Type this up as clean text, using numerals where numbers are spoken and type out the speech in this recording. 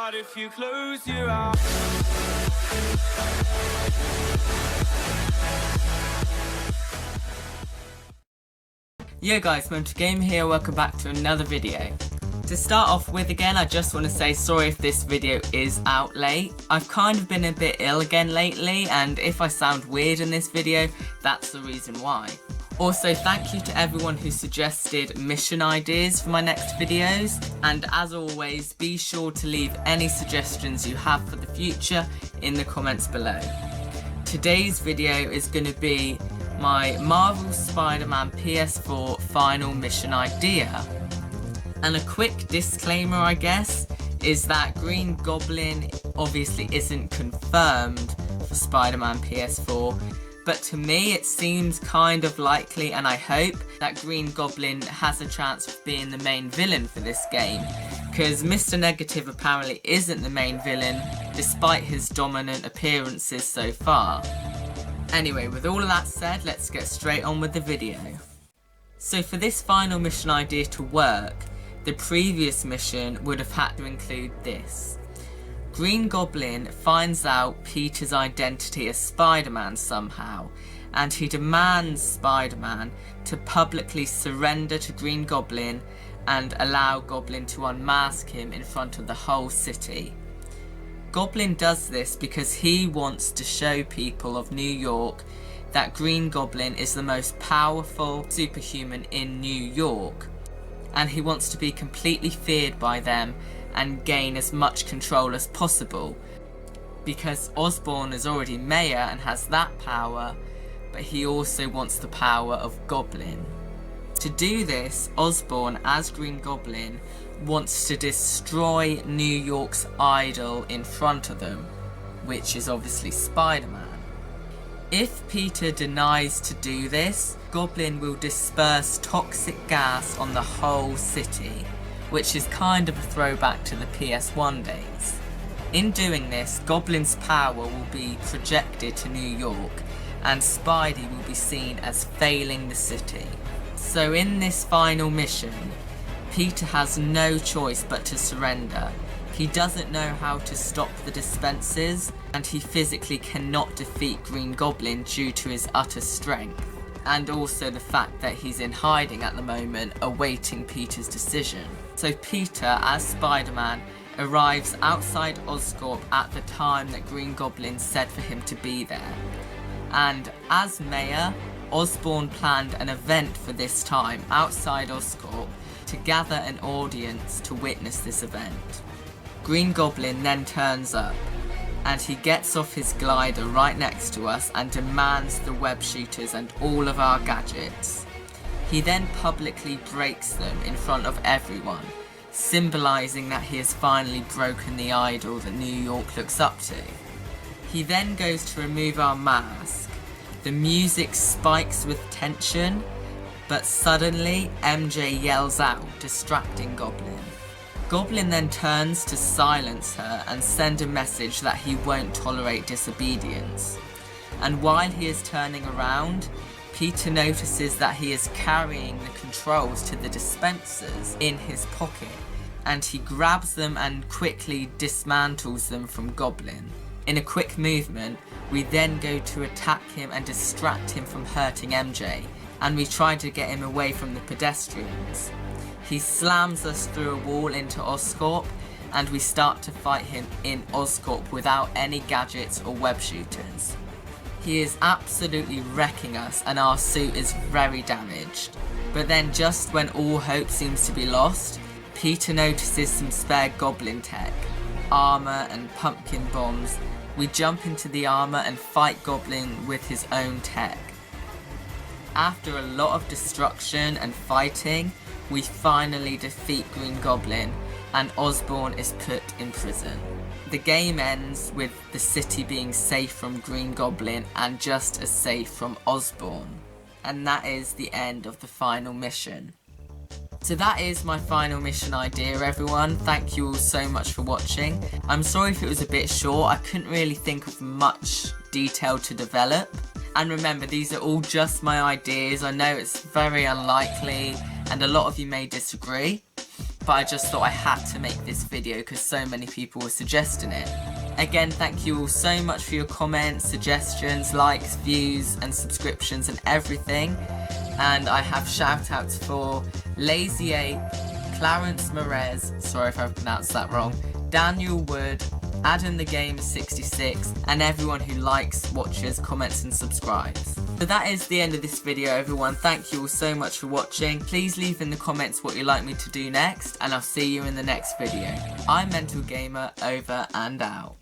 out if you close your eyes. Yo guys, Game here, welcome back to another video. To start off with again, I just want to say sorry if this video is out late. I've kind of been a bit ill again lately, and if I sound weird in this video, that's the reason why. Also, thank you to everyone who suggested mission ideas for my next videos, and as always, be sure to leave any suggestions you have for the future in the comments below. Today's video is going to be my Marvel Spider-Man PS4 final mission idea. And a quick disclaimer, I guess, is that Green Goblin obviously isn't confirmed for Spider-Man PS4, but to me it seems kind of likely, and I hope that Green Goblin has a chance of being the main villain for this game, because Mr. Negative apparently isn't the main villain despite his dominant appearances so far. Anyway, with all of that said, let's get straight on with the video. So for this final mission idea to work, the previous mission would have had to include this. Green Goblin finds out Peter's identity as Spider-Man somehow, and he demands Spider-Man to publicly surrender to Green Goblin and allow Goblin to unmask him in front of the whole city. Goblin does this because he wants to show people of New York that Green Goblin is the most powerful superhuman in New York, and he wants to be completely feared by them and gain as much control as possible, because Osborn is already mayor and has that power, but he also wants the power of Goblin. To do this, Osborn, as Green Goblin, wants to destroy New York's idol in front of them, which is obviously Spider-Man. If Peter denies to do this, Goblin will disperse toxic gas on the whole city, which is kind of a throwback to the PS1 days. In doing this, Goblin's power will be projected to New York, and Spidey will be seen as failing the city. So in this final mission, Peter has no choice but to surrender. He doesn't know how to stop the dispensers, and he physically cannot defeat Green Goblin due to his utter strength, and also the fact that he's in hiding at the moment, awaiting Peter's decision. So Peter, as Spider-Man, arrives outside Oscorp at the time that Green Goblin said for him to be there. And as mayor, Osborn planned an event for this time outside Oscorp to gather an audience to witness this event. Green Goblin then turns up, and he gets off his glider right next to us and demands the web shooters and all of our gadgets. He then publicly breaks them in front of everyone, symbolising that he has finally broken the idol that New York looks up to. He then goes to remove our mask. The music spikes with tension, but suddenly MJ yells out, distracting Goblin. Goblin then turns to silence her and send a message that he won't tolerate disobedience. And while he is turning around, Peter notices that he is carrying the controls to the dispensers in his pocket, and he grabs them and quickly dismantles them from Goblin. In a quick movement, we then go to attack him and distract him from hurting MJ, and we try to get him away from the pedestrians. He slams us through a wall into Oscorp, and we start to fight him in Oscorp without any gadgets or web shooters. He is absolutely wrecking us, and our suit is very damaged. But then just when all hope seems to be lost, Peter notices some spare Goblin tech, armour and pumpkin bombs. We jump into the armour and fight Goblin with his own tech. After a lot of destruction and fighting, we finally defeat Green Goblin, and Osborn is put in prison. The game ends with the city being safe from Green Goblin and just as safe from Osborn. And that is the end of the final mission. So that is my final mission idea, everyone. Thank you all so much for watching. I'm sorry if it was a bit short. I couldn't really think of much detail to develop. And remember, these are all just my ideas. I know it's very unlikely and a lot of you may disagree. but I just thought I had to make this video because so many people were suggesting it. Again, thank you all so much for your comments, suggestions, likes, views and subscriptions and everything. And I have shout outs for Lazy Ape, Clarence Merez, sorry if I pronounced that wrong, Daniel Wood, Adam the Game 66, and everyone who likes, watches, comments and subscribes. So that is the end of this video, everyone. Thank you all so much for watching. Please leave in the comments what you'd like me to do next, and I'll see you in the next video. I'm Mental Gamer, over and out.